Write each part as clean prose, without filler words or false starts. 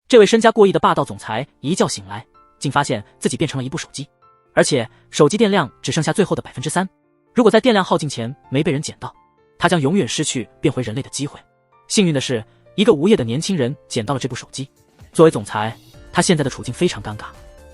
这位身家过亿的霸道总裁一觉醒来，竟发现自己变成了一部手机，而且手机电量只剩下最后的 3%。如果在电量耗尽前没被人捡到，他将永远失去变回人类的机会。幸运的是，一个无业的年轻人捡到了这部手机。作为总裁，他现在的处境非常尴尬，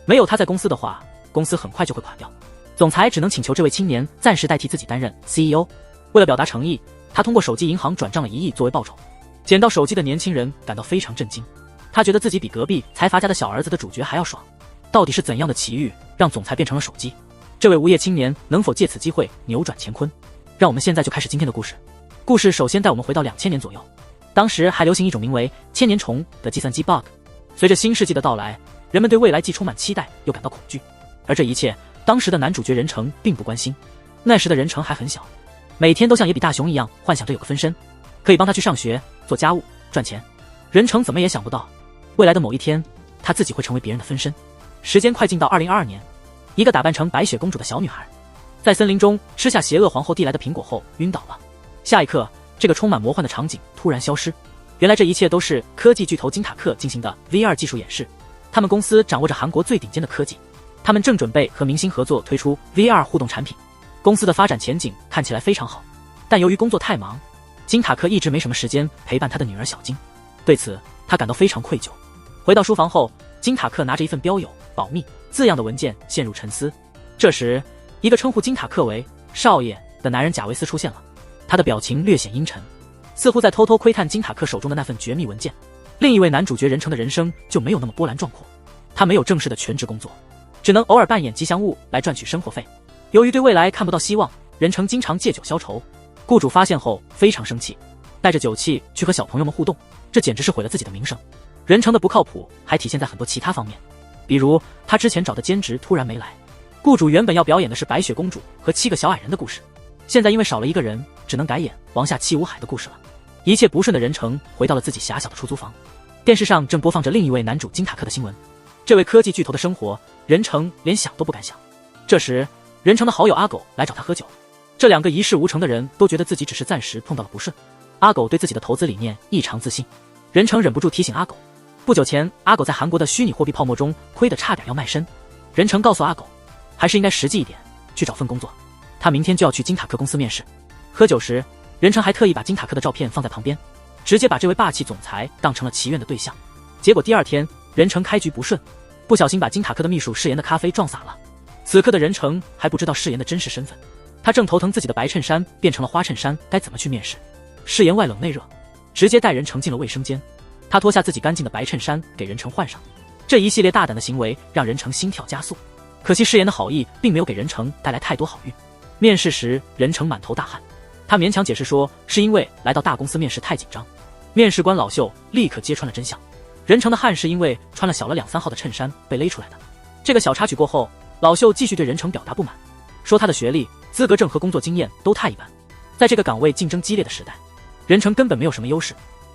没有他在公司的话，公司很快就会垮掉。总裁只能请求这位青年暂时代替自己担任 CEO。为了表达诚意，他通过手机银行转账了1亿作为报酬。捡到手机的年轻人感到非常震惊，他觉得自己比隔壁财阀家的小儿子的主角还要爽。到底是怎样的奇遇让总裁变成了手机？这位无业青年能否借此机会扭转乾坤？让我们现在就开始今天的故事。故事首先带我们回到2000年左右，当时还流行一种名为千年虫的计算机 bug。随着新世纪的到来，人们对未来既充满期待又感到恐惧，而这一切当时的男主角任成并不关心。那时的任成还很小，每天都像野比大雄一样幻想着有个分身，可以帮他去上学、做家务、赚钱。任成怎么也想不到，未来的某一天他自己会成为别人的分身。时间快进到2022年，一个打扮成白雪公主的小女孩在森林中吃下邪恶皇后递来的苹果后晕倒了。下一刻，这个充满魔幻的场景突然消失。原来这一切都是科技巨头金塔克进行的 VR 技术演示。他们公司掌握着韩国最顶尖的科技，他们正准备和明星合作推出 VR 互动产品。公司的发展前景看起来非常好，但由于工作太忙，金塔克一直没什么时间陪伴他的女儿小金。对此，他感到非常愧疚。回到书房后，金塔克拿着一份标有保密字样的文件陷入沉思。这时，一个称呼金塔克为少爷的男人贾维斯出现了，他的表情略显阴沉，似乎在偷偷窥探金塔克手中的那份绝密文件。另一位男主角任成的人生就没有那么波澜壮阔，他没有正式的全职工作，只能偶尔扮演吉祥物来赚取生活费。由于对未来看不到希望，任成经常借酒消愁。雇主发现后非常生气，带着酒气去和小朋友们互动，这简直是毁了自己的名声。任成的不靠谱还体现在很多其他方面，比如他之前找的兼职突然没来。雇主原本要表演的是白雪公主和7个小矮人的故事，现在因为少了一个人，只能改演王下七武海的故事了。一切不顺的任成回到了自己狭小的出租房，电视上正播放着另一位男主金塔克的新闻。这位科技巨头的生活，任成连想都不敢想。这时，任成的好友阿狗来找他喝酒，这两个一事无成的人都觉得自己只是暂时碰到了不顺。阿狗对自己的投资理念异常自信，任成忍不住提醒阿狗。不久前，阿狗在韩国的虚拟货币泡沫中亏得差点要卖身。任成告诉阿狗，还是应该实际一点，去找份工作。他明天就要去金塔克公司面试。喝酒时，任成还特意把金塔克的照片放在旁边，直接把这位霸气总裁当成了祈愿的对象。结果第二天，任成开局不顺，不小心把金塔克的秘书誓言的咖啡撞洒了。此刻的任成还不知道誓言的真实身份，他正头疼自己的白衬衫变成了花衬衫，该怎么去面试？誓言外冷内热，直接带任成进了卫生间。他脱下自己干净的白衬衫给任成换上，这一系列大胆的行为让任成心跳加速。可惜誓言的好意并没有给任成带来太多好运。面试时，任成满头大汗，他勉强解释说是因为来到大公司面试太紧张。面试官老秀立刻揭穿了真相，任成的汗是因为穿了小了2-3号的衬衫被勒出来的。这个小插曲过后，老秀继续对任成表达不满，说他的学历、资格证和工作经验都太一般，在这个岗位竞争激烈的时代，任成根本没有什么优势。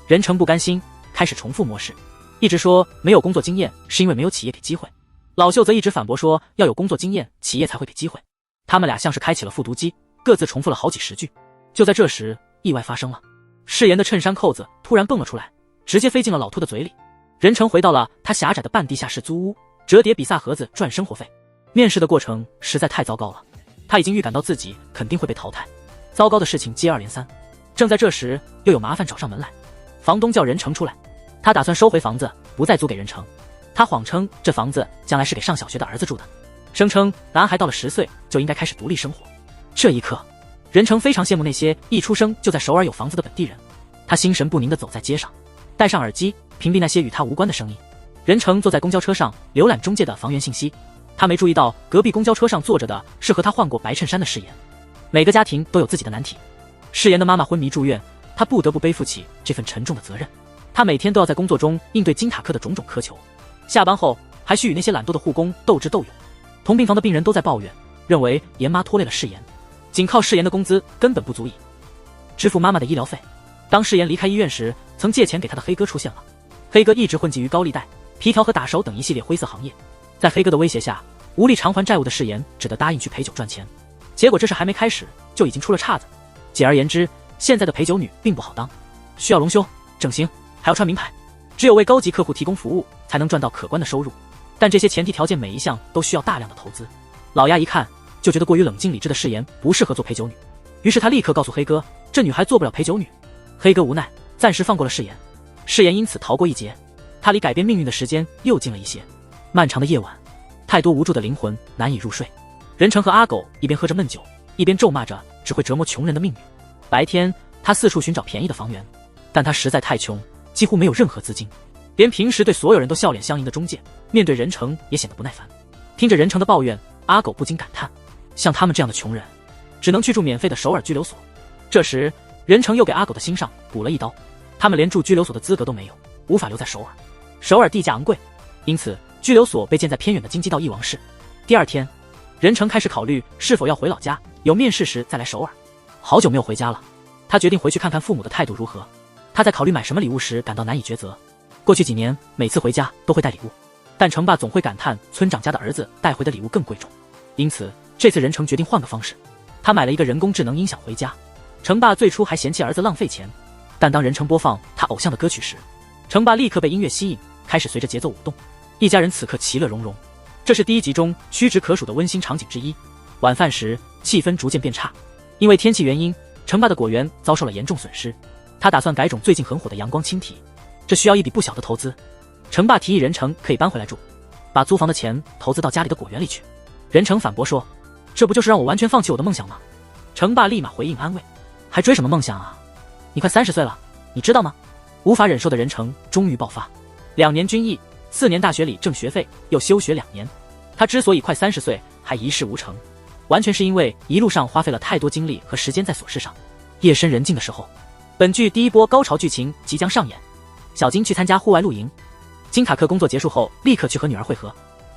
任成不甘心，开始重复模式，一直说没有工作经验是因为没有企业给机会。老秀则一直反驳说要有工作经验，企业才会给机会。他们俩像是开启了复读机，各自重复了好几十句。就在这时，意外发生了，誓言的衬衫扣子突然蹦了出来，直接飞进了老秃的嘴里。任成回到了他狭窄的半地下室租屋，折叠比萨盒子赚生活费。面试的过程实在太糟糕了，他已经预感到自己肯定会被淘汰。糟糕的事情接二连三。正在这时，又有麻烦找上门来，房东叫任成出来，他打算收回房子，不再租给任成。他谎称这房子将来是给上小学的儿子住的，声称男孩到了10岁就应该开始独立生活。这一刻，任成非常羡慕那些一出生就在首尔有房子的本地人，他心神不宁地走在街上，戴上耳机屏蔽那些与他无关的声音。任成坐在公交车上浏览中介的房源信息，他没注意到隔壁公交车上坐着的是和他换过白衬衫的誓言。每个家庭都有自己的难题，誓言的妈妈昏迷住院，他不得不背负起这份沉重的责任。他每天都要在工作中应对金塔克的种种苛求，下班后还需与那些懒惰的护工斗智斗勇。同病房的病人都在抱怨，认为严妈拖累了誓言，仅靠誓言的工资根本不足以支付妈妈的医疗费。当誓言离开医院时，曾借钱给他的黑哥出现了。黑哥一直混迹于高利贷、皮条和打手等一系列灰色行业，在黑哥的威胁下，无力偿还债务的誓言只得答应去陪酒赚钱。结果这事还没开始，就已经出了岔子。简而言之，现在的陪酒女并不好当，需要隆胸、整形，还要穿名牌。只有为高级客户提供服务，才能赚到可观的收入。但这些前提条件每一项都需要大量的投资。老鸭一看就觉得过于冷静理智的誓言不适合做陪酒女，于是他立刻告诉黑哥，这女孩做不了陪酒女。黑哥无奈，暂时放过了誓言，誓言因此逃过一劫。他离改变命运的时间又近了一些。漫长的夜晚，太多无助的灵魂难以入睡。任成和阿狗一边喝着闷酒，一边咒骂着只会折磨穷人的命运。白天他四处寻找便宜的房源，但他实在太穷，几乎没有任何资金，连平时对所有人都笑脸相迎的中介，面对任成也显得不耐烦。听着任成的抱怨，阿狗不禁感叹，像他们这样的穷人，只能去住免费的首尔拘留所。这时任成又给阿狗的心上补了一刀，他们连住拘留所的资格都没有，无法留在首尔。首尔地价昂贵，因此拘留所被建在偏远的京畿道翼王市。第二天，任成开始考虑是否要回老家，有面试时再来首尔。好久没有回家了，他决定回去看看父母的态度如何。他在考虑买什么礼物时感到难以抉择。过去几年每次回家都会带礼物，但成爸总会感叹村长家的儿子带回的礼物更贵重，因此这次任成决定换个方式。他买了一个人工智能音响回家。成爸最初还嫌弃儿子浪费钱，但当任成播放他偶像的歌曲时，成爸立刻被音乐吸引，开始随着节奏舞动。一家人此刻其乐融融。这是第一集中屈指可数的温馨场景之一。晚饭时气氛逐渐变差，因为天气原因，成爸的果园遭受了严重损失。他打算改种最近很火的阳光青提，这需要一笔不小的投资。成爸提议任成可以搬回来住，把租房的钱投资到家里的果园里去。任成反驳说，这不就是让我完全放弃我的梦想吗？成爸立马回应安慰，还追什么梦想啊，你快30岁了，你知道吗？无法忍受的任成终于爆发。2年军役，4年大学里挣学费，又休学2年。他之所以快30岁还一事无成，完全是因为一路上花费了太多精力和时间在琐事上。夜深人静的时候，本剧第一波高潮剧情即将上演。小金去参加户外露营，金塔克工作结束后立刻去和女儿会合，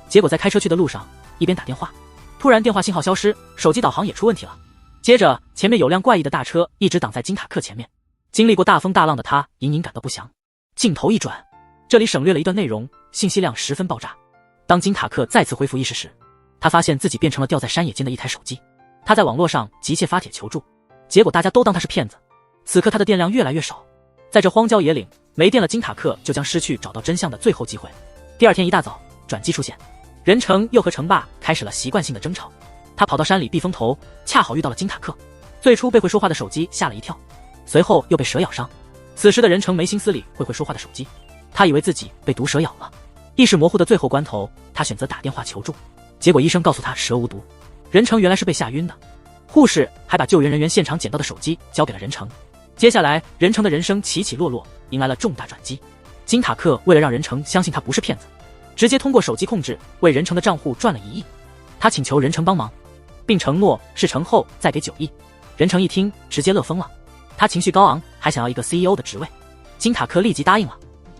结果在开车去的路上一边打电话，突然电话信号消失，手机导航也出问题了。接着前面有辆怪异的大车一直挡在金塔克前面，经历过大风大浪的他隐隐感到不祥。镜头一转，这里省略了一段内容，信息量十分爆炸。当金塔克再次恢复意识时，他发现自己变成了掉在山野间的一台手机。他在网络上急切发帖求助，结果大家都当他是骗子。此刻他的电量越来越少，在这荒郊野岭，没电了金塔克就将失去找到真相的最后机会。第二天一大早，转机出现，任成又和成爸开始了习惯性的争吵。他跑到山里避风头，恰好遇到了金塔克。最初被会说话的手机吓了一跳，随后又被蛇咬伤。此时的任成没心思理会说话的手机，他以为自己被毒蛇咬了。意识模糊的最后关头，他选择打电话求助，结果医生告诉他蛇无毒。任成原来是被吓晕的，护士还把救援人员现场捡到的手机交给了任成。接下来任成的人生起起落落，迎来了重大转机。金塔克为了让任成相信他不是骗子，直接通过手机控制为任成的账户赚了1亿。他请求任成帮忙，并承诺事成后再给9亿。任成一听直接乐疯了，他情绪高昂，还想要一个 CEO 的职位。金塔克立即答应了，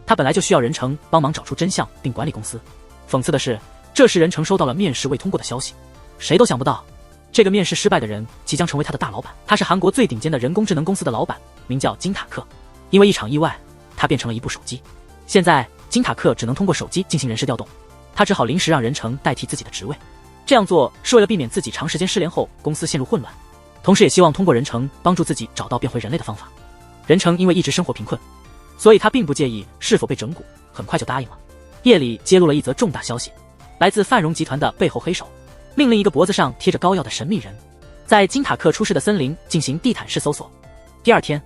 他本来就需要任成帮忙找出真相并管理公司。讽刺的是，这时任成收到了面试未通过的消息。谁都想不到，这个面试失败的人即将成为他的大老板。他是韩国最顶尖的人工智能公司的老板，名叫金塔克。因为一场意外，他变成了一部手机。现在金塔克只能通过手机进行人事调动，他只好临时让任成代替自己的职位。这样做是为了避免自己长时间失联后公司陷入混乱，同时也希望通过任成帮助自己找到变回人类的方法。任成因为一直生活贫困，所以他并不介意是否被整蛊，很快就答应了。夜里揭露了一则重大消息，来自范荣集团的背后黑手，命令一个脖子上贴着膏药的神秘人，在金塔克出事的森林进行地毯式搜索。第二天，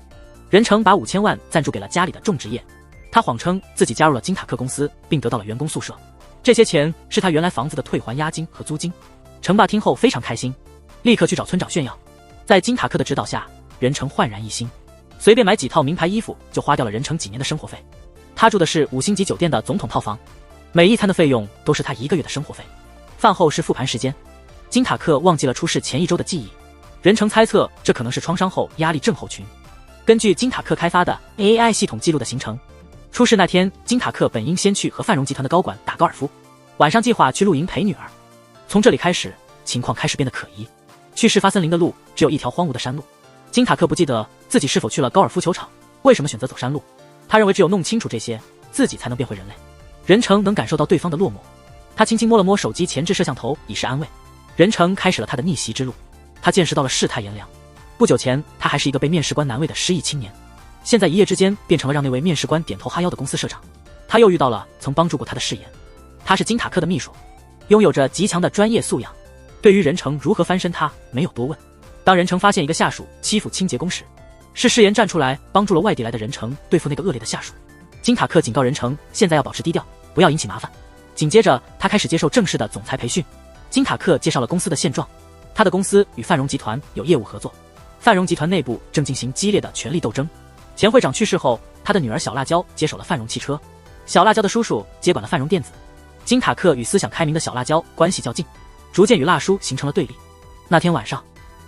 任成把5000万赞助给了家里的种植业，他谎称自己加入了金塔克公司，并得到了员工宿舍，这些钱是他原来房子的退还押金和租金。成爸听后非常开心，立刻去找村长炫耀。在金塔克的指导下，任成焕然一新，随便买几套名牌衣服就花掉了任成几年的生活费。他住的是5星级酒店的总统套房，每一餐的费用都是他1个月的生活费。饭后是复盘时间，金塔克忘记了出事前1周的记忆，任成猜测这可能是创伤后压力症候群。根据金塔克开发的 AI 系统记录的行程，出事那天金塔克本应先去和范荣集团的高管打高尔夫，晚上计划去露营陪女儿。从这里开始，情况开始变得可疑。去事发森林的路只有一条荒芜的山路，金塔克不记得自己是否去了高尔夫球场，为什么选择走山路。他认为只有弄清楚这些，自己才能变回人类。任成能感受到对方的落寞，他轻轻摸了摸手机前置摄像头以示安慰。任成开始了他的逆袭之路，他见识到了世态炎凉。不久前他还是一个被面试官难为的失意青年，现在一夜之间变成了让那位面试官点头哈腰的公司社长。他又遇到了曾帮助过他的誓言，他是金塔克的秘书，拥有着极强的专业素养，对于任成如何翻身他没有多问。当任成发现一个下属欺负清洁工时，是誓言站出来帮助了外地来的任成对付那个恶劣的下属。金塔克警告任成现在要保持低调，不要引起麻烦。紧接着他开始接受正式的总裁培训。金塔克介绍了公司的现状，他的公司与范荣集团有业务合作，范荣集团内部正进行激烈的权力斗争。前会长去世后，他的女儿小辣椒接手了范荣汽车，小辣椒的叔叔接管了范荣电子。金塔克与思想开明的小辣椒关系较近，逐渐与辣叔形成了对立。那天晚上，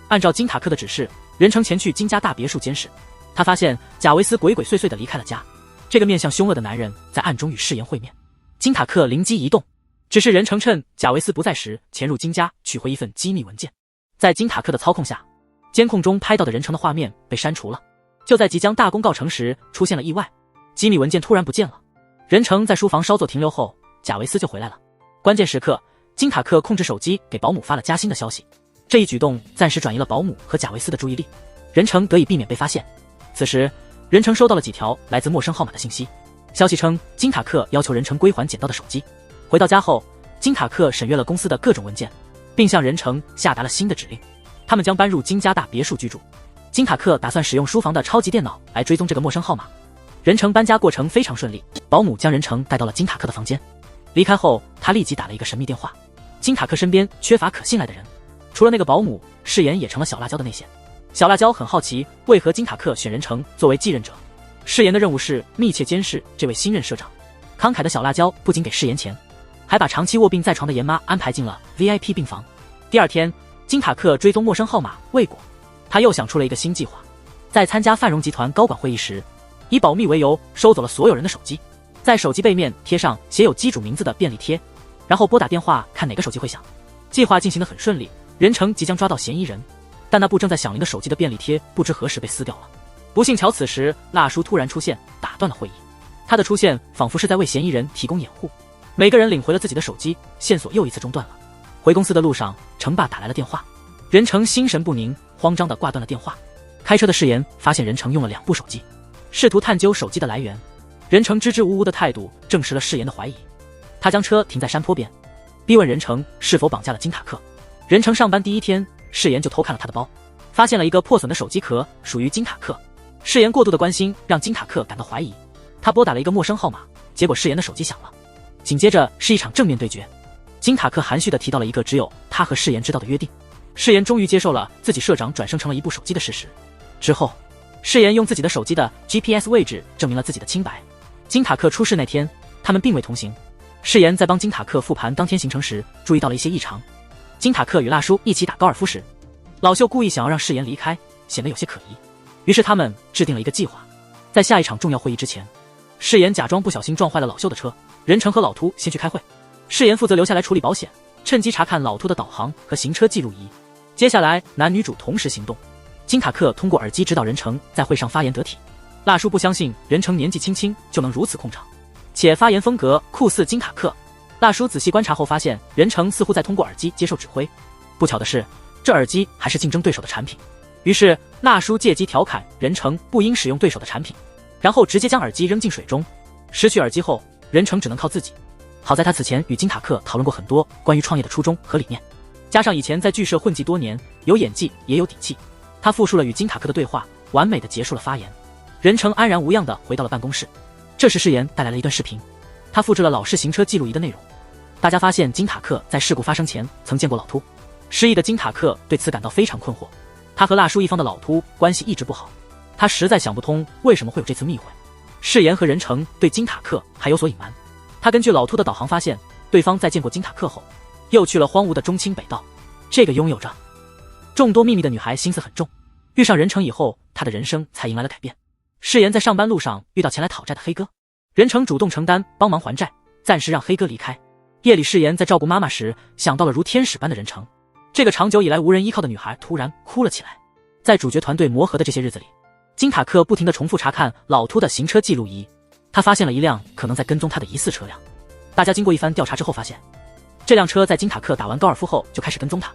按照金塔克的指示，任成前去金家大别墅监视。他发现贾维斯鬼鬼祟祟地离开了家，这个面相凶恶的男人在暗中与誓言会面。金塔克灵机一动，只是任成趁贾维斯不在时潜入金家取回一份机密文件。在金塔克的操控下，监控中拍到的任成的画面被删除了。就在即将大功告成时，出现了意外，机密文件突然不见了。任成在书房稍作停留后，贾维斯就回来了。关键时刻，金塔克控制手机给保姆发了加薪的消息，这一举动暂时转移了保姆和贾维斯的注意力，任成得以避免被发现。此时，任成收到了几条来自陌生号码的信息，消息称金塔克要求任成归还捡到的手机。回到家后，金塔克审阅了公司的各种文件，并向任成下达了新的指令，他们将搬入金家大别墅居住。金塔克打算使用书房的超级电脑来追踪这个陌生号码。任成搬家过程非常顺利，保姆将任成带到了金塔克的房间。离开后，他立即打了一个神秘电话。金塔克身边缺乏可信赖的人，除了那个保姆，誓言也成了小辣椒的内线。小辣椒很好奇为何金塔克选任成作为继任者，誓言的任务是密切监视这位新任社长。慷慨的小辣椒不仅给誓言钱，还把长期卧病在床的严妈安排进了 VIP 病房。第二天，金塔克追踪陌生号码未果，他又想出了一个新计划。在参加范荣集团高管会议时，以保密为由收走了所有人的手机，在手机背面贴上写有机主名字的便利贴，然后拨打电话看哪个手机会响。计划进行得很顺利，任成即将抓到嫌疑人，但那部正在响铃的手机的便利贴不知何时被撕掉了。不幸巧此时辣叔突然出现，打断了会议。他的出现仿佛是在为嫌疑人提供掩护。每个人领回了自己的手机，线索又一次中断了。回公司的路上，程爸打来了电话，任成心神不宁，慌张地挂断了电话。开车的誓言发现任成用了2部手机，试图探究手机的来源。任成支支吾吾的态度证实了誓言的怀疑。他将车停在山坡边，逼问任成是否绑架了金塔克。任成上班第一天，誓言就偷看了他的包，发现了一个破损的手机壳，属于金塔克。誓言过度的关心让金塔克感到怀疑，他拨打了一个陌生号码，结果誓言的手机响了。紧接着是一场正面对决，金塔克含蓄地提到了一个只有他和誓言知道的约定。誓言终于接受了自己社长转生成了一部手机的事实。之后，誓言用自己的手机的 GPS 位置证明了自己的清白。金塔克出事那天，他们并未同行。誓言在帮金塔克复盘当天行程时，注意到了一些异常。金塔克与辣叔一起打高尔夫时，老秀故意想要让誓言离开，显得有些可疑。于是他们制定了一个计划，在下一场重要会议之前，誓言假装不小心撞坏了老秀的车，任成和老秃先去开会，誓言负责留下来处理保险，趁机查看老秃的导航和行车记录仪。接下来男女主同时行动，金塔克通过耳机指导任成在会上发言得体。辣叔不相信任成年纪轻轻就能如此控场，且发言风格酷似金塔克。辣叔仔细观察后发现，任成似乎在通过耳机接受指挥。不巧的是，这耳机还是竞争对手的产品。于是辣叔借机调侃任成不应使用对手的产品，然后直接将耳机扔进水中。失去耳机后，任成只能靠自己。好在他此前与金塔克讨论过很多关于创业的初衷和理念，加上以前在剧社混迹多年，有演技也有底气。他复述了与金塔克的对话，完美的结束了发言。任成安然无恙的回到了办公室。这时誓言带来了一段视频，他复制了老式行车记录仪的内容。大家发现金塔克在事故发生前曾见过老秃。失忆的金塔克对此感到非常困惑。他和辣叔一方的老秃关系一直不好，他实在想不通为什么会有这次密会。誓言和任成对金塔克还有所隐瞒。他根据老秃的导航发现，对方在见过金塔克后，又去了荒芜的中清北道。这个拥有着众多秘密的女孩心思很重，遇上任成以后，她的人生才迎来了改变。誓言在上班路上遇到前来讨债的黑哥，任成主动承担帮忙还债，暂时让黑哥离开。夜里誓言在照顾妈妈时，想到了如天使般的任成，这个长久以来无人依靠的女孩突然哭了起来。在主角团队磨合的这些日子里，金塔克不停地重复查看老秃的行车记录仪，他发现了一辆可能在跟踪他的疑似车辆。大家经过一番调查之后发现，这辆车在金塔克打完高尔夫后就开始跟踪他。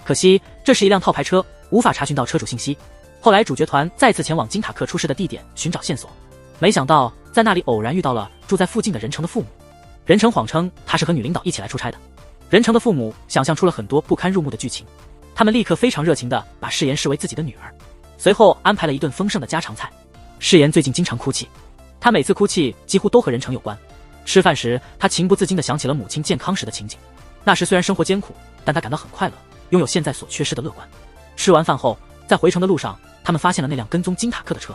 可惜这是一辆套牌车，无法查询到车主信息。后来主角团再次前往金塔克出事的地点寻找线索，没想到在那里偶然遇到了住在附近的任成的父母。任成谎称他是和女领导一起来出差的。任成的父母想象出了很多不堪入目的剧情，他们立刻非常热情地把誓言视为自己的女儿，随后安排了一顿丰盛的家常菜。誓言最近经常哭泣，他每次哭泣几乎都和任成有关。吃饭时，他情不自禁地想起了母亲健康时的情景。那时虽然生活艰苦，但他感到很快乐，拥有现在所缺失的乐观。吃完饭后，在回程的路上，他们发现了那辆跟踪金塔克的车。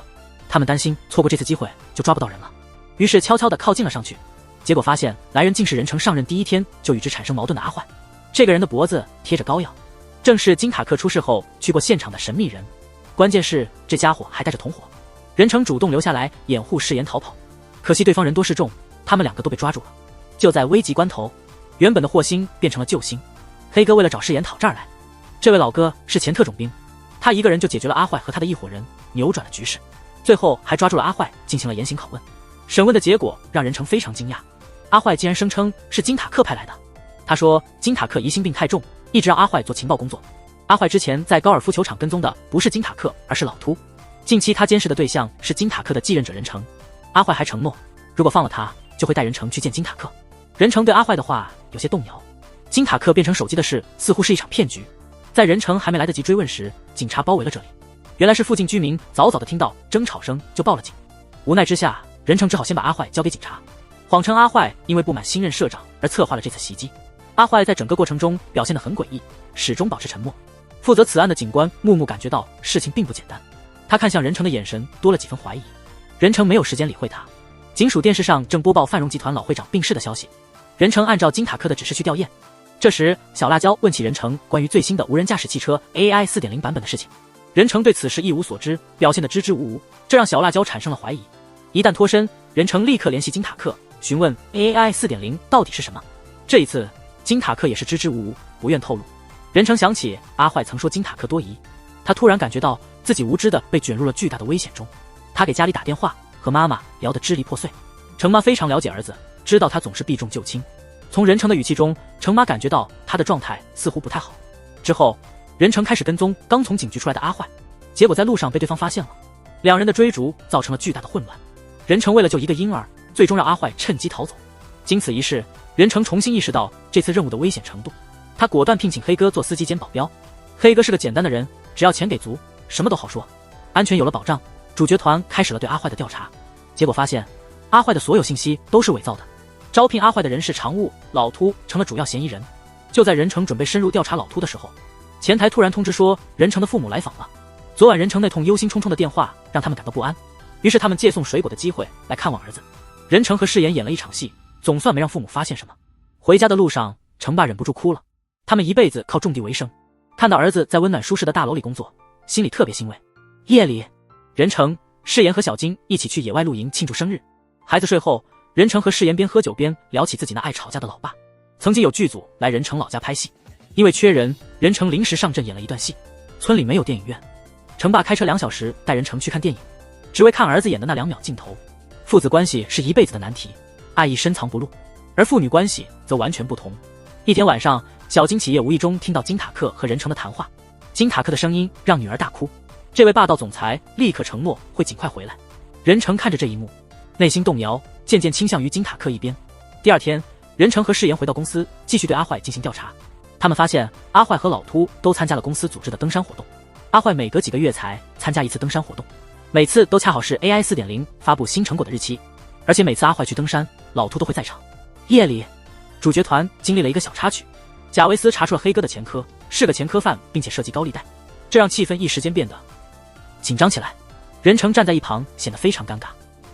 他们担心错过这次机会就抓不到人了，于是悄悄地靠近了上去。结果发现来人竟是任成上任第一天就与之产生矛盾的阿坏。这个人的脖子贴着膏药，正是金塔克出事后去过现场的神秘人。关键是这家伙还带着同伙。任成主动留下来掩护誓言逃跑，可惜对方人多势众，他们两个都被抓住了。就在危急关头，原本的祸星变成了救星。黑哥为了找誓言讨债来，这位老哥是前特种兵，他一个人就解决了阿坏和他的一伙人，扭转了局势，最后还抓住了阿坏进行了严刑拷问。审问的结果让任成非常惊讶，阿坏竟然声称是金塔克派来的。他说金塔克疑心病太重，一直让阿坏做情报工作。阿坏之前在高尔夫球场跟踪的不是金塔克，而是老秃。近期他监视的对象是金塔克的继任者任成。阿坏还承诺，如果放了他，就会带任成去见金塔克。任成对阿坏的话有些动摇。金塔克变成手机的事似乎是一场骗局。在任成还没来得及追问时，警察包围了这里。原来是附近居民早早的听到争吵声就报了警。无奈之下，任成只好先把阿坏交给警察，谎称阿坏因为不满新任社长而策划了这次袭击。阿坏在整个过程中表现得很诡异，始终保持沉默。负责此案的警官木木感觉到事情并不简单，他看向任成的眼神多了几分怀疑。任成没有时间理会他。警署电视上正播报范荣集团老会长病逝的消息，任成按照金塔克的指示去吊唁。这时小辣椒问起任成关于最新的无人驾驶汽车 AI 4.0 版本的事情，任成对此事一无所知，表现得支支吾吾，这让小辣椒产生了怀疑。一旦脱身，任成立刻联系金塔克，询问 AI 4.0 到底是什么。这一次金塔克也是支支吾吾，不愿透露。任成想起阿坏曾说金塔克多疑，他突然感觉到自己无知的被卷入了巨大的危险中。他给家里打电话，和妈妈聊得支离破碎。程妈非常了解儿子，知道他总是避重就轻。从任成的语气中，程妈感觉到他的状态似乎不太好。之后任成开始跟踪刚从警局出来的阿坏，结果在路上被对方发现了，两人的追逐造成了巨大的混乱。任成为了救一个婴儿，最终让阿坏趁机逃走。经此一事，任成重新意识到这次任务的危险程度，他果断聘请黑哥做司机兼保镖。黑哥是个简单的人，只要钱给足，什么都好说。安全有了保障，主角团开始了对阿坏的调查，结果发现阿坏的所有信息都是伪造的。招聘阿坏的人是常务，老秃成了主要嫌疑人。就在任成准备深入调查老秃的时候，前台突然通知说任成的父母来访了。昨晚任成那通忧心忡忡的电话让他们感到不安，于是他们借送水果的机会来看望儿子。任成和誓言演了一场戏，总算没让父母发现什么。回家的路上，程爸忍不住哭了。他们一辈子靠种地为生，看到儿子在温暖舒适的大楼里工作，心里特别欣慰。夜里，任成、誓言和小金一起去野外露营庆祝生日。孩子睡后，任成和誓言边喝酒边聊起自己那爱吵架的老爸。曾经有剧组来任成老家拍戏，因为缺人，任成临时上阵演了一段戏。村里没有电影院，程爸开车2小时带任成去看电影，只为看儿子演的那2秒镜头。父子关系是一辈子的难题，爱意深藏不露，而父女关系则完全不同。一天晚上，小金起夜无意中听到金塔克和任成的谈话，金塔克的声音让女儿大哭。这位霸道总裁立刻承诺会尽快回来。任成看着这一幕，内心动摇，渐渐倾向于金塔克一边。第二天，任成和誓言回到公司，继续对阿坏进行调查。他们发现阿坏和老秃都参加了公司组织的登山活动。阿坏每隔几个月才参加一次登山活动，每次都恰好是 AI 4.0 发布新成果的日期，而且每次阿坏去登山，老秃都会在场。夜里，主角团经历了一个小插曲，贾维斯查出了黑哥的前科，是个前科犯，并且涉及高利贷，这让气氛一时间变得紧张起来。任成站在一旁显得非常尴尬，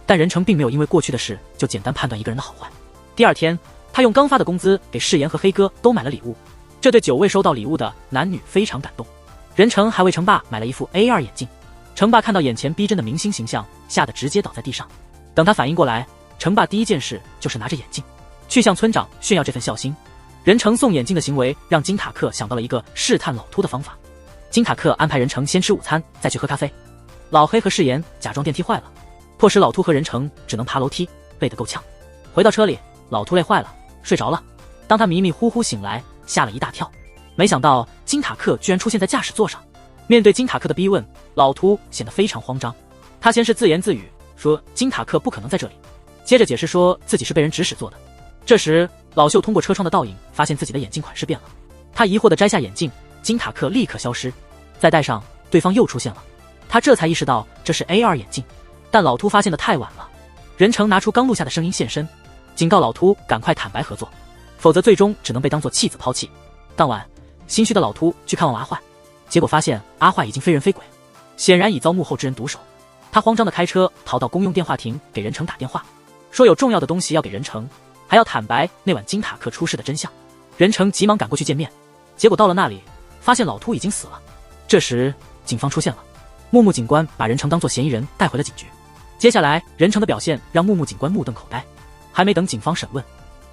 但任成并没有因为过去的事就简单判断一个人的好坏。第二天，他用刚发的工资给誓言和黑哥都买了礼物，这对9位收到礼物的男女非常感动。任成还为程爸买了一副 AR 眼镜，程爸看到眼前逼真的明星形象，吓得直接倒在地上。等他反应过来，程爸第一件事就是拿着眼镜去向村长炫耀这份孝心。任成送眼镜的行为让金塔克想到了一个试探老秃的方法。金塔克安排任成先吃午餐，再去喝咖啡。老黑和誓言假装电梯坏了，迫使老秃和任成只能爬楼梯，累得够呛。回到车里，老秃累坏了，睡着了。当他迷迷糊糊醒来，吓了一大跳，没想到金塔克居然出现在驾驶座上。面对金塔克的逼问，老秃显得非常慌张。他先是自言自语，说金塔克不可能在这里，接着解释说自己是被人指使做的。这时老秀通过车窗的倒影发现自己的眼镜款式变了，他疑惑地摘下眼镜，金塔克立刻消失，再戴上，对方又出现了。他这才意识到这是 AR 眼镜，但老秃发现的太晚了。任成拿出刚录下的声音现身，警告老秃赶快坦白合作，否则最终只能被当作弃子抛弃。当晚，心虚的老秃去看望阿坏，结果发现阿坏已经非人非鬼，显然已遭幕后之人毒手。他慌张地开车逃到公用电话亭，给任成打电话，说有重要的东西要给任成，还要坦白那晚金塔克出事的真相。任成急忙赶过去见面，结果到了那里，发现老秃已经死了。这时警方出现了，木木警官把任成当作嫌疑人带回了警局。接下来任成的表现让木木警官目瞪口呆，还没等警方审问，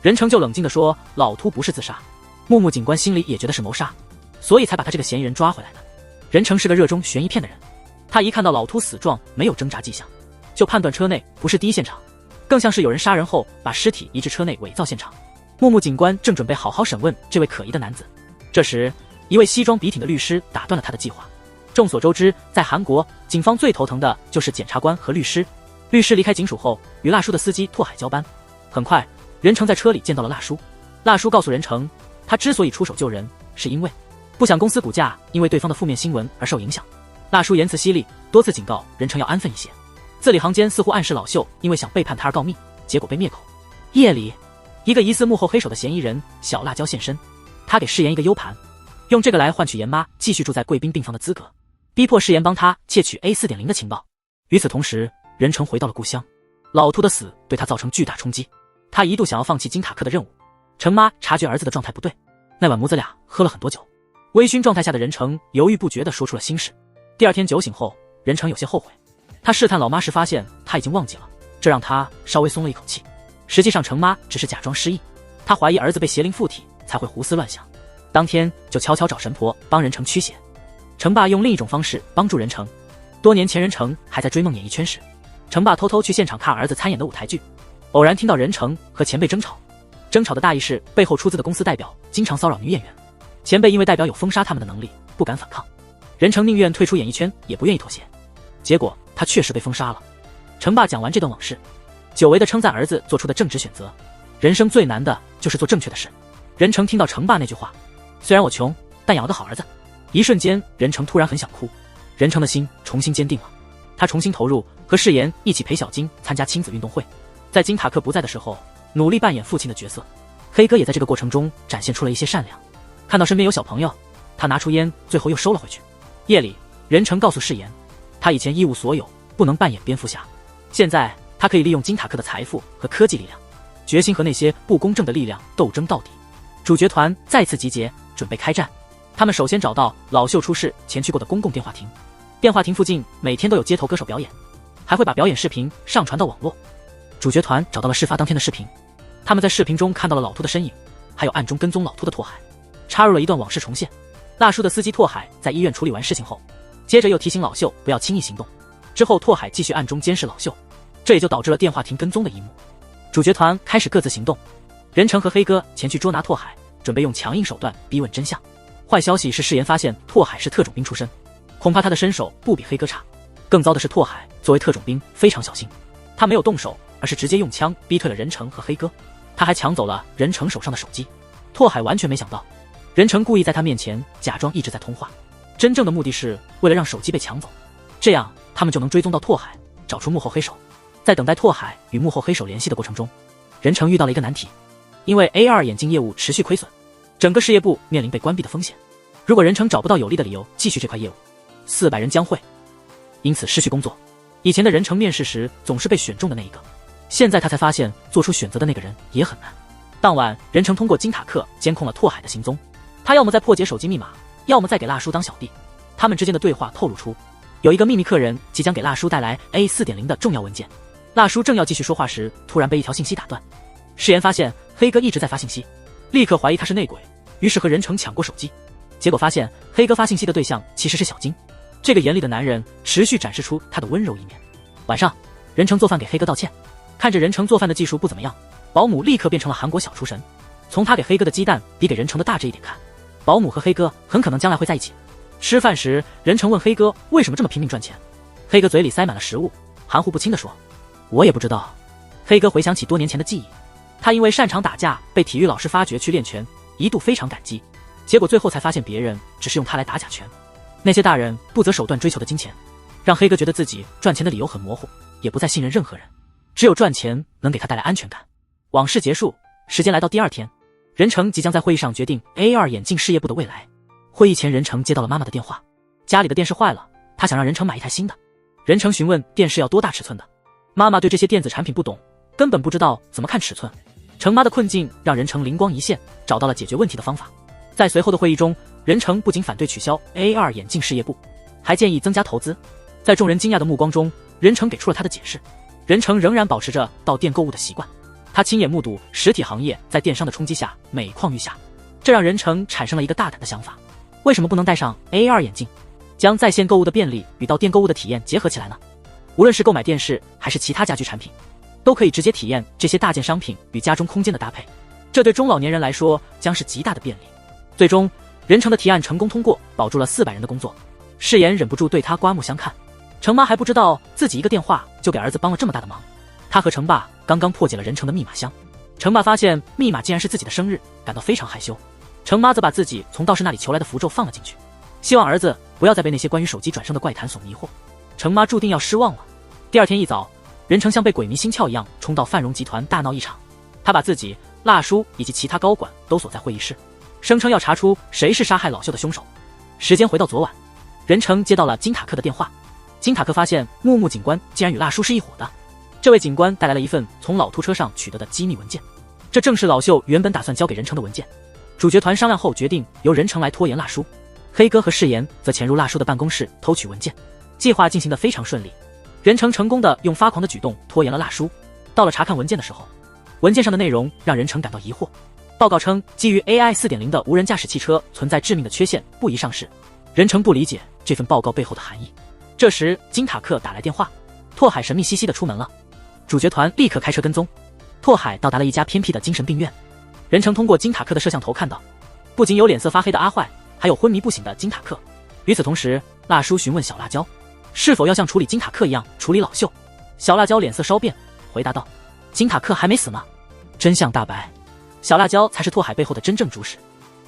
任成就冷静地说老秃不是自杀。木木警官心里也觉得是谋杀，所以才把他这个嫌疑人抓回来的。任成是个热衷悬疑片的人，他一看到老秃死状没有挣扎迹象，就判断车内不是第一现场，更像是有人杀人后把尸体移至车内伪造现场。木木警官正准备好好审问这位可疑的男子，这时一位西装笔挺的律师打断了他的计划。众所周知，在韩国警方最头疼的就是检察官和律师。律师离开警署后，与辣叔的司机拓海交班。很快，任成在车里见到了辣叔。辣叔告诉任成，他之所以出手救人，是因为不想公司股价因为对方的负面新闻而受影响。辣叔言辞犀利，多次警告任成要安分一些。字里行间似乎暗示老秀因为想背叛他而告密，结果被灭口。夜里，一个疑似幕后黑手的嫌疑人小辣椒现身，他给誓言一个 U 盘，用这个来换取严妈继续住在贵宾病房的资格，逼迫誓言帮他窃取 A4.0 的情报。与此同时，任成回到了故乡。老秃的死对他造成巨大冲击，他一度想要放弃金塔克的任务。程妈察觉儿子的状态不对，那晚母子俩喝了很多酒，微醺状态下的任成犹豫不决地说出了心事。第二天酒醒后，任成有些后悔，他试探老妈时发现他已经忘记了，这让他稍微松了一口气。实际上程妈只是假装失忆，他怀疑儿子被邪灵附体才会胡思乱想，当天就悄悄找神婆帮任成驱邪。程爸用另一种方式帮助任成。多年前任成还在追梦演艺圈时，程爸偷偷去现场看儿子参演的舞台剧，偶然听到任成和前辈争吵，争吵的大意是背后出资的公司代表经常骚扰女演员，前辈因为代表有封杀他们的能力，不敢反抗，任成宁愿退出演艺圈也不愿意妥协，结果他确实被封杀了。程爸讲完这段往事，久违地称赞儿子做出的正直选择，人生最难的就是做正确的事。任成听到程爸那句话，虽然我穷，但养了个好儿子，一瞬间任成突然很想哭。任成的心重新坚定了，他重新投入，和誓言一起陪小金参加亲子运动会，在金塔克不在的时候努力扮演父亲的角色。黑哥也在这个过程中展现出了一些善良，看到身边有小朋友，他拿出烟，最后又收了回去。夜里，任成告诉誓言，他以前一无所有，不能扮演蝙蝠侠，现在他可以利用金塔克的财富和科技力量，决心和那些不公正的力量斗争到底。主角团再次集结，准备开战。他们首先找到老秀出事前去过的公共电话亭，电话亭附近每天都有街头歌手表演，还会把表演视频上传到网络。主角团找到了事发当天的视频，他们在视频中看到了老秃的身影，还有暗中跟踪老秃的拓海，插入了一段往事重现。辣叔的司机拓海在医院处理完事情后，接着又提醒老秀不要轻易行动，之后拓海继续暗中监视老秀，这也就导致了电话亭跟踪的一幕。主角团开始各自行动，任成和黑哥前去捉拿拓海，准备用强硬手段逼问真相。坏消息是誓言发现拓海是特种兵出身，恐怕他的身手不比黑哥差。更糟的是拓海作为特种兵非常小心，他没有动手，而是直接用枪逼退了任成和黑哥，他还抢走了任成手上的手机。拓海完全没想到，任成故意在他面前假装一直在通话，真正的目的是为了让手机被抢走，这样他们就能追踪到拓海，找出幕后黑手。在等待拓海与幕后黑手联系的过程中，任成遇到了一个难题，因为 AR 眼镜业务持续亏损，整个事业部面临被关闭的风险。如果任成找不到有力的理由继续这块业务，400人将会因此失去工作。以前的任成面试时总是被选中的那一个，现在他才发现做出选择的那个人也很难。当晚，任成通过金塔克监控了拓海的行踪，他要么在破解手机密码，要么在给辣叔当小弟。他们之间的对话透露出，有一个秘密客人即将给辣叔带来 A4.0 的重要文件。辣叔正要继续说话时，突然被一条信息打断。誓言发现黑哥一直在发信息，立刻怀疑他是内鬼，于是和任成抢过手机。结果发现黑哥发信息的对象其实是小金，这个严厉的男人持续展示出他的温柔一面。晚上，任成做饭给黑哥道歉，看着任成做饭的技术不怎么样，保姆立刻变成了韩国小厨神。从他给黑哥的鸡蛋比给任成的大这一点看，保姆和黑哥很可能将来会在一起。吃饭时，任成问黑哥为什么这么拼命赚钱，黑哥嘴里塞满了食物，含糊不清地说我也不知道。黑哥回想起多年前的记忆，他因为擅长打架被体育老师发掘去练拳，一度非常感激，结果最后才发现别人只是用他来打假拳。那些大人不择手段追求的金钱，让黑哥觉得自己赚钱的理由很模糊，也不再信任任何人，只有赚钱能给他带来安全感。往事结束，时间来到第二天，任成即将在会议上决定 AR 眼镜事业部的未来。会议前，任成接到了妈妈的电话，家里的电视坏了，他想让任成买一台新的。任成询问电视要多大尺寸的，妈妈对这些电子产品不懂，根本不知道怎么看尺寸。程妈的困境让任成灵光一现，找到了解决问题的方法。在随后的会议中，任成不仅反对取消 AR 眼镜事业部，还建议增加投资。在众人惊讶的目光中，任成给出了他的解释。任成仍然保持着到店购物的习惯，他亲眼目睹实体行业在电商的冲击下每况愈下，这让任成产生了一个大胆的想法：为什么不能戴上 AR 眼镜，将在线购物的便利与到店购物的体验结合起来呢？无论是购买电视还是其他家居产品，都可以直接体验这些大件商品与家中空间的搭配，这对中老年人来说将是极大的便利。最终，任成的提案成功通过，保住了400人的工作。世妍忍不住对他刮目相看。程妈还不知道自己一个电话就给儿子帮了这么大的忙。他和程爸刚刚破解了任成的密码箱，程爸发现密码竟然是自己的生日，感到非常害羞。程妈则把自己从道士那里求来的符咒放了进去，希望儿子不要再被那些关于手机转生的怪谈所迷惑。程妈注定要失望了。第二天一早，任成像被鬼迷心窍一样冲到范荣集团大闹一场。他把自己、辣叔以及其他高管都锁在会议室，声称要查出谁是杀害老秀的凶手。时间回到昨晚，任成接到了金塔克的电话。金塔克发现木木警官竟然与辣叔是一伙的。这位警官带来了一份从老秃车上取得的机密文件，这正是老秀原本打算交给任成的文件。主角团商量后决定由任成来拖延辣叔，黑哥和世妍则潜入辣叔的办公室偷取文件。计划进行得非常顺利，任成成功的用发狂的举动拖延了辣叔。到了查看文件的时候，文件上的内容让任成感到疑惑。报告称，基于 AI 4.0 的无人驾驶汽车存在致命的缺陷，不宜上市。任成不理解这份报告背后的含义。这时，金塔克打来电话，拓海神秘兮兮的出门了。主角团立刻开车跟踪。拓海到达了一家偏僻的精神病院。任成通过金塔克的摄像头看到，不仅有脸色发黑的阿坏，还有昏迷不醒的金塔克。与此同时，辣叔询问小辣椒，是否要像处理金塔克一样处理老秀。小辣椒脸色稍变，回答道：金塔克还没死吗？真相大白，小辣椒才是拓海背后的真正主使。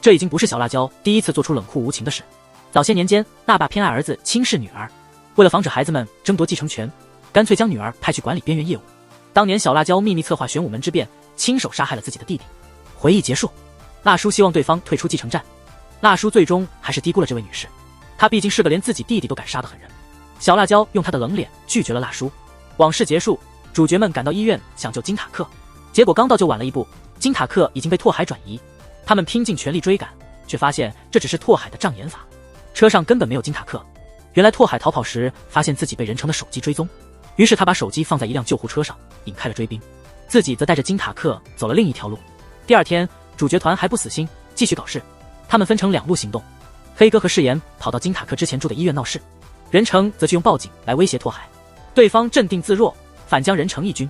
这已经不是小辣椒第一次做出冷酷无情的事。早些年间，那爸偏爱儿子轻视女儿，为了防止孩子们争夺继承权，干脆将女儿派去管理边缘业务。当年小辣椒秘密策划玄武门之变，亲手杀害了自己的弟弟。回忆结束，辣叔希望对方退出继承战，辣叔最终还是低估了这位女士，她毕竟是个连自己弟弟都敢杀的狠人。小辣椒用她的冷脸拒绝了辣叔。往事结束，主角们赶到医院想救金塔克，结果刚到就晚了一步，金塔克已经被拓海转移。他们拼尽全力追赶，却发现这只是拓海的障眼法，车上根本没有金塔克。原来拓海逃跑时发现自己被任成的手机追踪，于是他把手机放在一辆救护车上，引开了追兵，自己则带着金塔克走了另一条路。第二天，主角团还不死心，继续搞事。他们分成2路行动，黑哥和世妍跑到金塔克之前住的医院闹事，任成则去用报警来威胁拓海。对方镇定自若，反将任成一军。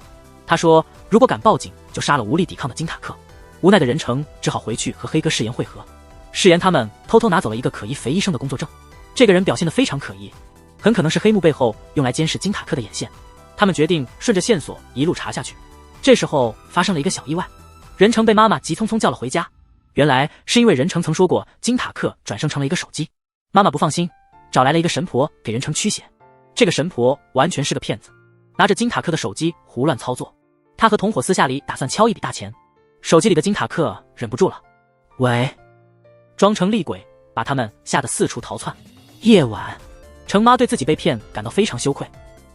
他说如果敢报警，就杀了无力抵抗的金塔克。无奈的任成只好回去和黑哥世妍会合。世妍他们偷偷拿走了一个可疑肥医生的工作证，这个人表现得非常可疑，很可能是黑幕背后用来监视金塔克的眼线。他们决定顺着线索一路查下去。这时候发生了一个小意外，任成被妈妈急匆匆叫了回家。原来是因为任成曾说过金塔克转生成了一个手机，妈妈不放心，找来了一个神婆给任成驱邪。这个神婆完全是个骗子，拿着金塔克的手机胡乱操作。他和同伙私下里打算敲一笔大钱。手机里的金塔克忍不住了，喂，装成厉鬼，把他们吓得四处逃窜。夜晚，程妈对自己被骗感到非常羞愧，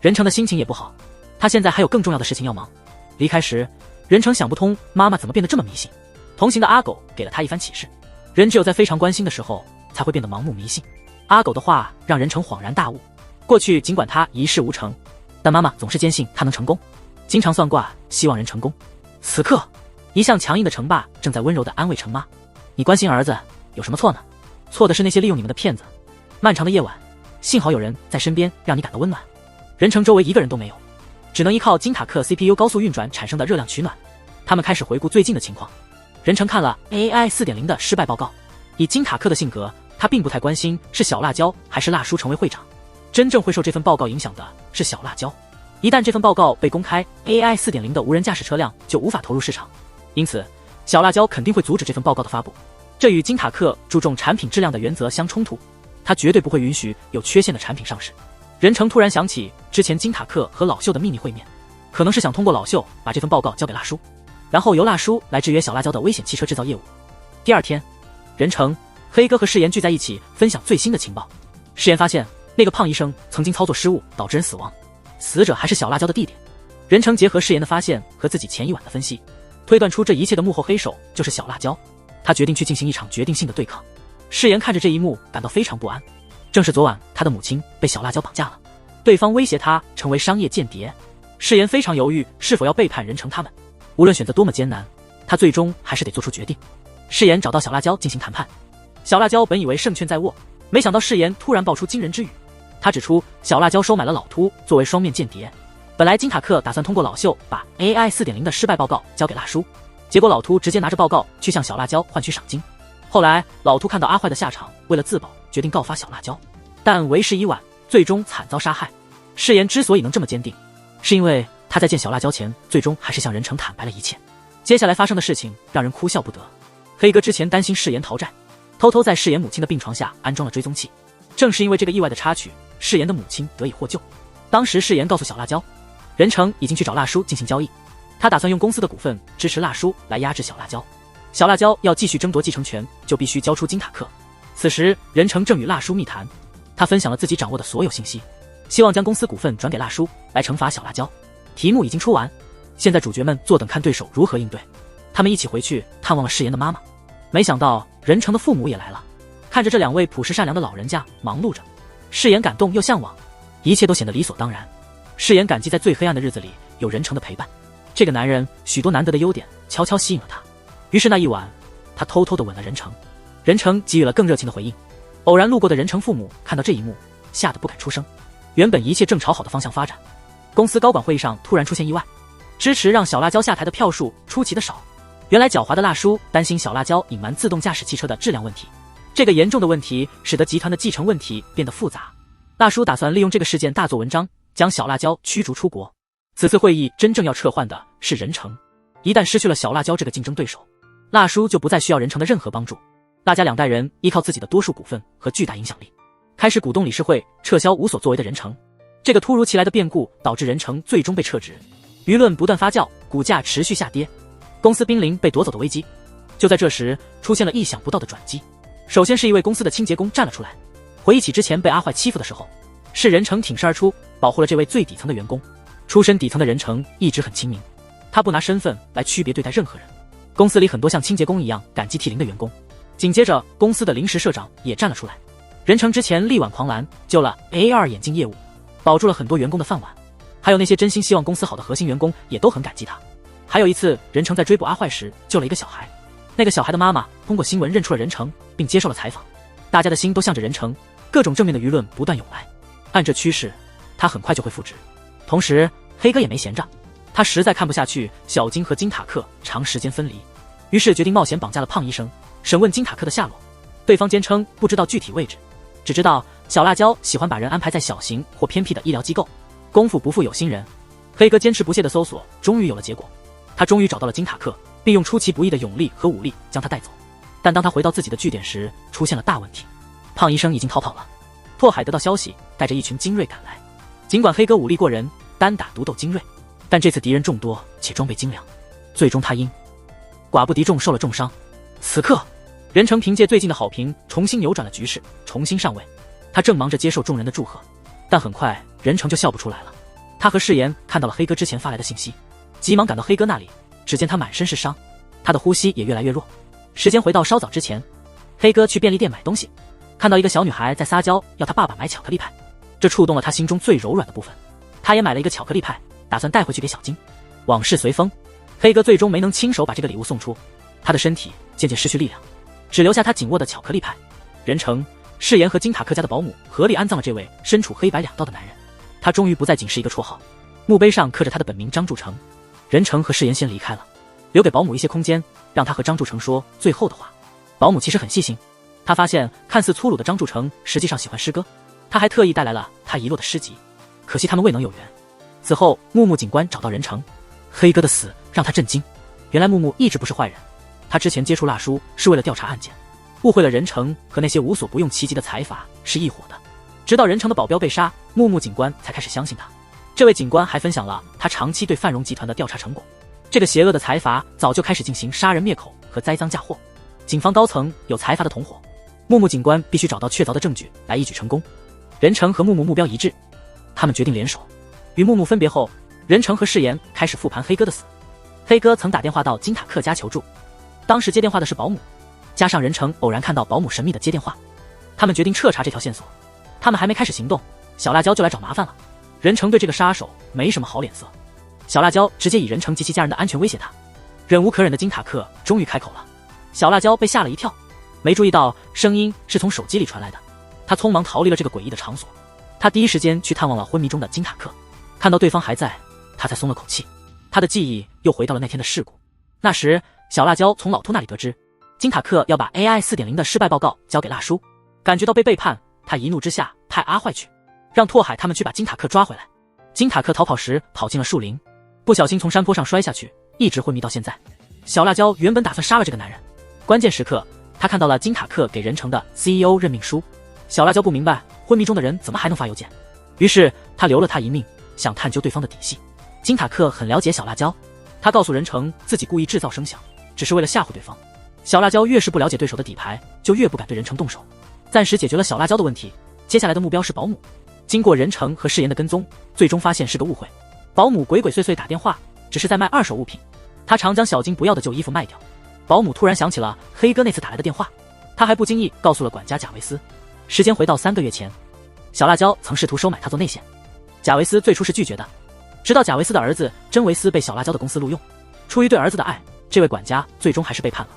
任成的心情也不好，他现在还有更重要的事情要忙。离开时，任成想不通妈妈怎么变得这么迷信。同行的阿狗给了他一番启示，人只有在非常关心的时候才会变得盲目迷信。阿狗的话让任成恍然大悟，过去尽管他一事无成，但妈妈总是坚信他能成功，经常算卦希望人成功。此刻，一向强硬的程爸正在温柔地安慰程妈，你关心儿子有什么错呢？错的是那些利用你们的骗子。漫长的夜晚，幸好有人在身边让你感到温暖。任成周围一个人都没有，只能依靠金塔克 CPU 高速运转产生的热量取暖。他们开始回顾最近的情况。任成看了 AI 4.0 的失败报告，以金塔克的性格，他并不太关心是小辣椒还是辣叔成为会长，真正会受这份报告影响的是小辣椒。一旦这份报告被公开 ，AI 4.0的无人驾驶车辆就无法投入市场。因此，小辣椒肯定会阻止这份报告的发布。这与金塔克注重产品质量的原则相冲突，他绝对不会允许有缺陷的产品上市。任成突然想起之前金塔克和老秀的秘密会面，可能是想通过老秀把这份报告交给辣叔，然后由辣叔来制约小辣椒的危险汽车制造业务。第二天，任成、黑哥和誓言聚在一起分享最新的情报。誓言发现那个胖医生曾经操作失误导致人死亡，死者还是小辣椒的弟弟。任成结合誓言的发现和自己前一晚的分析，推断出这一切的幕后黑手就是小辣椒。他决定去进行一场决定性的对抗。誓言看着这一幕感到非常不安，正是昨晚他的母亲被小辣椒绑架了，对方威胁他成为商业间谍。誓言非常犹豫是否要背叛任成他们，无论选择多么艰难，他最终还是得做出决定。誓言找到小辣椒进行谈判，小辣椒本以为胜券在握，没想到誓言突然爆出惊人之语。他指出小辣椒收买了老秃作为双面间谍，本来金塔克打算通过老秀把 AI 4.0的失败报告交给辣叔，结果老秃直接拿着报告去向小辣椒换取赏金。后来老秃看到阿坏的下场，为了自保决定告发小辣椒，但为时已晚，最终惨遭杀害。誓言之所以能这么坚定，是因为他在见小辣椒前最终还是向任成坦白了一切。接下来发生的事情让人哭笑不得。黑哥之前担心誓言逃债，偷偷在誓言母亲的病床下安装了追踪器，正是因为这个意外的插曲，誓言的母亲得以获救。当时誓言告诉小辣椒，任成已经去找辣叔进行交易，他打算用公司的股份支持辣叔来压制小辣椒。小辣椒要继续争夺继承权，就必须交出金塔克。此时任成正与辣叔密谈，他分享了自己掌握的所有信息，希望将公司股份转给辣叔来惩罚小辣椒。题目已经出完，现在主角们坐等看对手如何应对。他们一起回去探望了誓言的妈妈，没想到任成的父母也来了。看着这两位朴实善良的老人家忙碌着，誓言感动又向往，一切都显得理所当然。誓言感激在最黑暗的日子里有任成的陪伴，这个男人许多难得的优点悄悄吸引了他。于是那一晚，他偷偷地吻了任成，任成给予了更热情的回应。偶然路过的任成父母看到这一幕，吓得不敢出声。原本一切正朝好的方向发展，公司高管会议上突然出现意外，支持让小辣椒下台的票数出奇的少。原来狡猾的辣叔担心小辣椒隐瞒自动驾驶汽车的质量问题，这个严重的问题使得集团的继承问题变得复杂。辣叔打算利用这个事件大做文章，将小辣椒驱逐出国。此次会议真正要撤换的是任成，一旦失去了小辣椒这个竞争对手，辣叔就不再需要任成的任何帮助。辣家两代人依靠自己的多数股份和巨大影响力，开始股东理事会撤销无所作为的任成。这个突如其来的变故导致任成最终被撤职，舆论不断发酵，股价持续下跌，公司濒临被夺走的危机。就在这时，出现了意想不到的转机。首先是一位公司的清洁工站了出来，回忆起之前被阿坏欺负的时候，是任成挺身而出，保护了这位最底层的员工。出身底层的任成一直很亲民，他不拿身份来区别对待任何人。公司里很多像清洁工一样感激涕零的员工。紧接着，公司的临时社长也站了出来。任成之前力挽狂澜，救了 AR 眼镜业务，保住了很多员工的饭碗。还有那些真心希望公司好的核心员工也都很感激他。还有一次，任成在追捕阿坏时救了一个小孩，那个小孩的妈妈通过新闻认出了任成，并接受了采访。大家的心都向着任成，各种正面的舆论不断涌来。按这趋势，他很快就会复职。同时，黑哥也没闲着，他实在看不下去小金和金塔克长时间分离，于是决定冒险绑架了胖医生，审问金塔克的下落。对方坚称不知道具体位置，只知道小辣椒喜欢把人安排在小型或偏僻的医疗机构，功夫不负有心人。黑哥坚持不懈的搜索，终于有了结果。他终于找到了金塔克，并用出其不意的勇力和武力将他带走。但当他回到自己的据点时，出现了大问题。胖医生已经逃跑了。拓海得到消息，带着一群精锐赶来。尽管黑哥武力过人，单打独斗精锐，但这次敌人众多且装备精良，最终他因寡不敌众受了重伤。此刻，任成凭借最近的好评重新扭转了局势，重新上位。他正忙着接受众人的祝贺，但很快任成就笑不出来了。他和誓言看到了黑哥之前发来的信息，急忙赶到黑哥那里，只见他满身是伤，他的呼吸也越来越弱。时间回到稍早之前，黑哥去便利店买东西，看到一个小女孩在撒娇，要他爸爸买巧克力派，这触动了他心中最柔软的部分。他也买了一个巧克力派，打算带回去给小金。往事随风，黑哥最终没能亲手把这个礼物送出，他的身体渐渐失去力量，只留下他紧握的巧克力派。任成、誓言和金塔克家的保姆合力安葬了这位身处黑白两道的男人。他终于不再仅是一个绰号，墓碑上刻着他的本名张柱成。任成和誓言先离开了，留给保姆一些空间，让他和张柱成说最后的话。保姆其实很细心，他发现看似粗鲁的张柱成实际上喜欢诗歌，他还特意带来了他遗落的诗集，可惜他们未能有缘。此后，木木警官找到任成，黑哥的死让他震惊。原来木木一直不是坏人，他之前接触蜡叔是为了调查案件，误会了任成和那些无所不用其极的财阀是一伙的。直到任成的保镖被杀，木木警官才开始相信他。这位警官还分享了他长期对范荣集团的调查成果。这个邪恶的财阀早就开始进行杀人灭口和栽赃嫁祸，警方高层有财阀的同伙，木木警官必须找到确凿的证据来一举成功。任成和木木目标一致，他们决定联手。与木木分别后，任成和誓言开始复盘黑哥的死。黑哥曾打电话到金塔克家求助，当时接电话的是保姆，加上任成偶然看到保姆神秘的接电话，他们决定彻查这条线索。他们还没开始行动，小辣椒就来找麻烦了。任成对这个杀手没什么好脸色，小辣椒直接以任成及其家人的安全威胁他。忍无可忍的金塔克终于开口了，小辣椒被吓了一跳，没注意到声音是从手机里传来的。他匆忙逃离了这个诡异的场所。他第一时间去探望了昏迷中的金塔克，看到对方还在，他才松了口气。他的记忆又回到了那天的事故。那时，小辣椒从老秃那里得知，金塔克要把 AI 4.0 的失败报告交给辣叔，感觉到被背叛，他一怒之下派阿坏去，让拓海他们去把金塔克抓回来。金塔克逃跑时跑进了树林，不小心从山坡上摔下去，一直昏迷到现在。小辣椒原本打算杀了这个男人，关键时刻他看到了金塔克给任成的 CEO 任命书。小辣椒不明白昏迷中的人怎么还能发邮件，于是他留了他一命，想探究对方的底细。金塔克很了解小辣椒，他告诉任成自己故意制造声响，只是为了吓唬对方。小辣椒越是不了解对手的底牌，就越不敢对任成动手。暂时解决了小辣椒的问题，接下来的目标是保姆。经过任成和誓言的跟踪，最终发现是个误会。保姆鬼鬼祟祟打电话，只是在卖二手物品，他常将小金不要的旧衣服卖掉。保姆突然想起了黑哥那次打来的电话，他还不经意告诉了管家贾维斯。时间回到3个月前，小辣椒曾试图收买他做内线，贾维斯最初是拒绝的，直到贾维斯的儿子真维斯被小辣椒的公司录用，出于对儿子的爱，这位管家最终还是背叛了。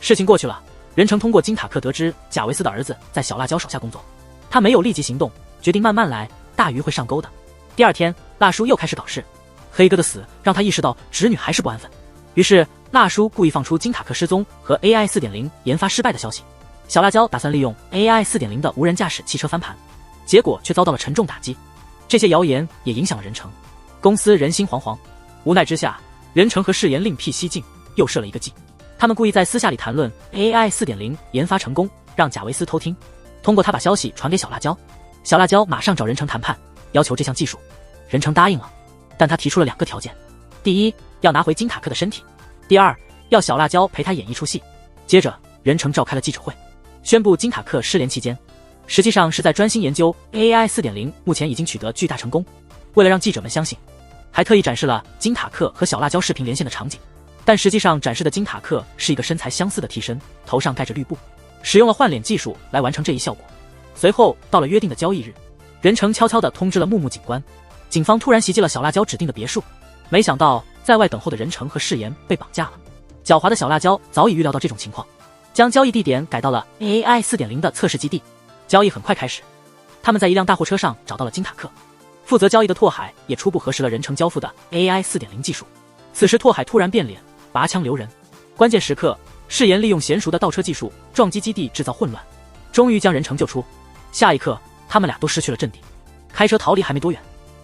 事情过去了，任成通过金塔克得知贾维斯的儿子在小辣椒手下工作，他没有立即行动，决定慢慢来，大鱼会上钩的。第二天，辣叔又开始搞事，黑哥的死让他意识到侄女还是不安分，于是辣叔故意放出金塔克失踪和 AI 4.0 研发失败的消息。小辣椒打算利用 AI 4.0 的无人驾驶汽车翻盘，结果却遭到了沉重打击。这些谣言也影响了任成，公司人心惶惶。无奈之下，任成和誓言另辟蹊径，又设了一个计。他们故意在私下里谈论 AI 4.0 研发成功，让贾维斯偷听，通过他把消息传给小辣椒。小辣椒马上找任成谈判，要求这项技术。任成答应了，但他提出了2个条件：第一，要拿回金塔克的身体；第二，要小辣椒陪他演一出戏。接着，任成召开了记者会，宣布金塔克失联期间，实际上是在专心研究 AI 4.0，目前已经取得巨大成功。为了让记者们相信，还特意展示了金塔克和小辣椒视频连线的场景，但实际上展示的金塔克是一个身材相似的替身，头上盖着绿布，使用了换脸技术来完成这一效果。随后到了约定的交易日，任成悄悄地通知了木木警官，警方突然袭击了小辣椒指定的别墅，没想到在外等候的任成和誓言被绑架了。狡猾的小辣椒早已预料到这种情况，将交易地点改到了 AI 4.0 的测试基地。交易很快开始，他们在一辆大货车上找到了金塔克。负责交易的拓海也初步核实了任成交付的 AI 4.0 技术。此时拓海突然变脸，拔枪留人。关键时刻，誓言利用娴熟的倒车技术撞击基地，制造混乱，终于将任成救出。下一刻，他们俩都失去了阵地，开车逃离还没多远，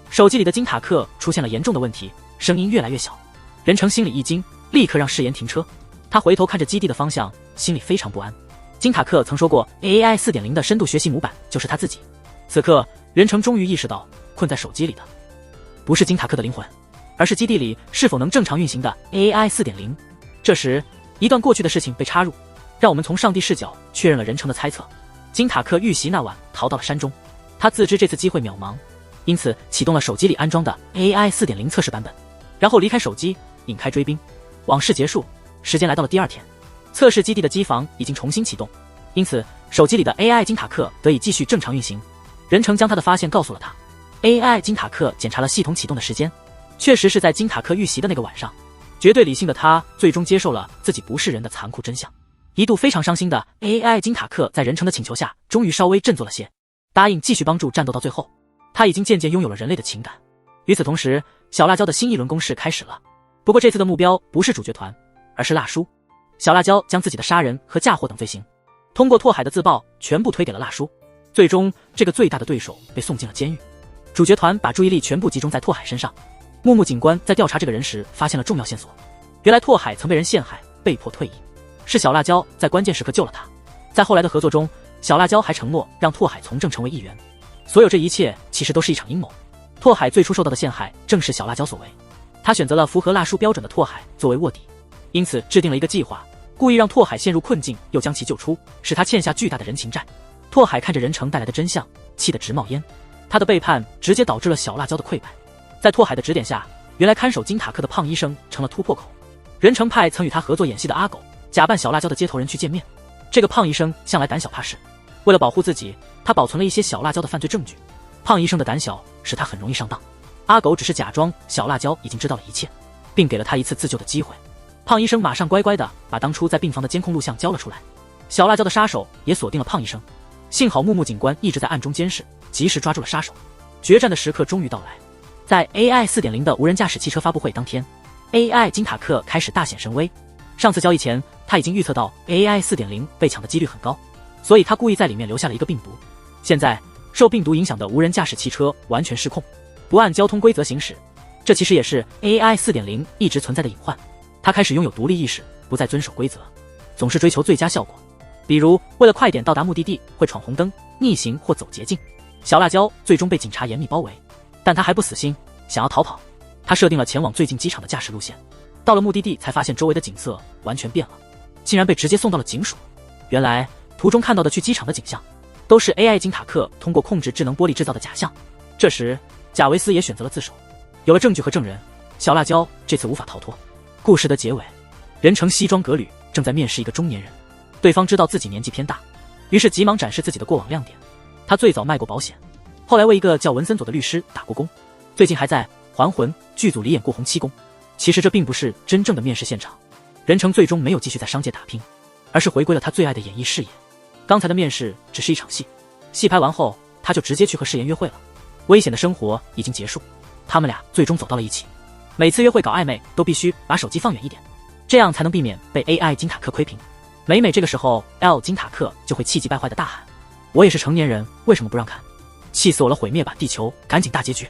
手机里的金塔克出现了严重的问题，声音越来越小。任成心里一惊，立刻让誓言停车。他回头看着基地的方向，心里非常不安。金塔克曾说过 AI 4.0 的深度学习模板就是他自己。此刻，任成终于意识到，困在手机里的不是金塔克的灵魂，而是基地里是否能正常运行的 AI 4.0。这时，一段过去的事情被插入，让我们从上帝视角确认了任成的猜测。金塔克遇袭那晚逃到了山中，他自知这次机会渺茫，因此启动了手机里安装的 AI 4.0 测试版本，然后离开手机，引开追兵。往事结束，时间来到了第2天，测试基地的机房已经重新启动，因此手机里的 AI 金塔克得以继续正常运行。任成将他的发现告诉了他。AI 金塔克检查了系统启动的时间，确实是在金塔克遇袭的那个晚上。绝对理性的他最终接受了自己不是人的残酷真相。一度非常伤心的 AI 金塔克在任成的请求下终于稍微振作了些，答应继续帮助战斗到最后。他已经渐渐拥有了人类的情感。与此同时，小辣椒的新一轮攻势开始了，不过这次的目标不是主角团，而是辣叔。小辣椒将自己的杀人和嫁祸等罪行通过拓海的自曝全部推给了辣叔，最终这个最大的对手被送进了监狱。主角团把注意力全部集中在拓海身上。木木警官在调查这个人时发现了重要线索，原来拓海曾被人陷害，被迫退役，是小辣椒在关键时刻救了他。在后来的合作中，小辣椒还承诺让拓海从政成为议员。所有这一切其实都是一场阴谋。拓海最初受到的陷害正是小辣椒所为，他选择了符合辣叔标准的拓海作为卧底，因此制定了一个计划，故意让拓海陷入困境，又将其救出，使他欠下巨大的人情债。拓海看着任成带来的真相，气得直冒烟。他的背叛直接导致了小辣椒的溃败。在拓海的指点下，原来看守金塔克的胖医生成了突破口。任成派曾与他合作演戏的阿狗，假扮小辣椒的接头人去见面。这个胖医生向来胆小怕事，为了保护自己，他保存了一些小辣椒的犯罪证据。胖医生的胆小使他很容易上当。阿狗只是假装小辣椒已经知道了一切，并给了他一次自救的机会。胖医生马上乖乖地把当初在病房的监控录像交了出来。小辣椒的杀手也锁定了胖医生，幸好木木警官一直在暗中监视，及时抓住了杀手。决战的时刻终于到来。在 AI 4.0 的无人驾驶汽车发布会当天， AI 金塔克开始大显神威。上次交易前，他已经预测到 AI 4.0 被抢的几率很高，所以他故意在里面留下了一个病毒。现在受病毒影响的无人驾驶汽车完全失控，不按交通规则行驶，这其实也是 AI 4.0 一直存在的隐患。他开始拥有独立意识，不再遵守规则，总是追求最佳效果。比如为了快点到达目的地，会闯红灯、逆行或走捷径。小辣椒最终被警察严密包围，但他还不死心，想要逃跑。他设定了前往最近机场的驾驶路线，到了目的地才发现周围的景色完全变了，竟然被直接送到了警署。原来途中看到的去机场的景象都是 AI 金塔克通过控制智能玻璃制造的假象。这时贾维斯也选择了自首。有了证据和证人，小辣椒这次无法逃脱。故事的结尾，任成西装革履，正在面试一个中年人，对方知道自己年纪偏大，于是急忙展示自己的过往亮点。他最早卖过保险，后来为一个叫文森佐的律师打过工，最近还在《还魂》剧组里演过洪七公。其实这并不是真正的面试现场，任成最终没有继续在商界打拼，而是回归了他最爱的演艺事业。刚才的面试只是一场戏，戏拍完后他就直接去和誓言约会了。危险的生活已经结束，他们俩最终走到了一起。每次约会搞暧昧都必须把手机放远一点，这样才能避免被 AI 金塔克窥屏。每这个时候 L 金塔克就会气急败坏的大喊，我也是成年人，为什么不让看？气死我了，毁灭吧地球，赶紧大结局。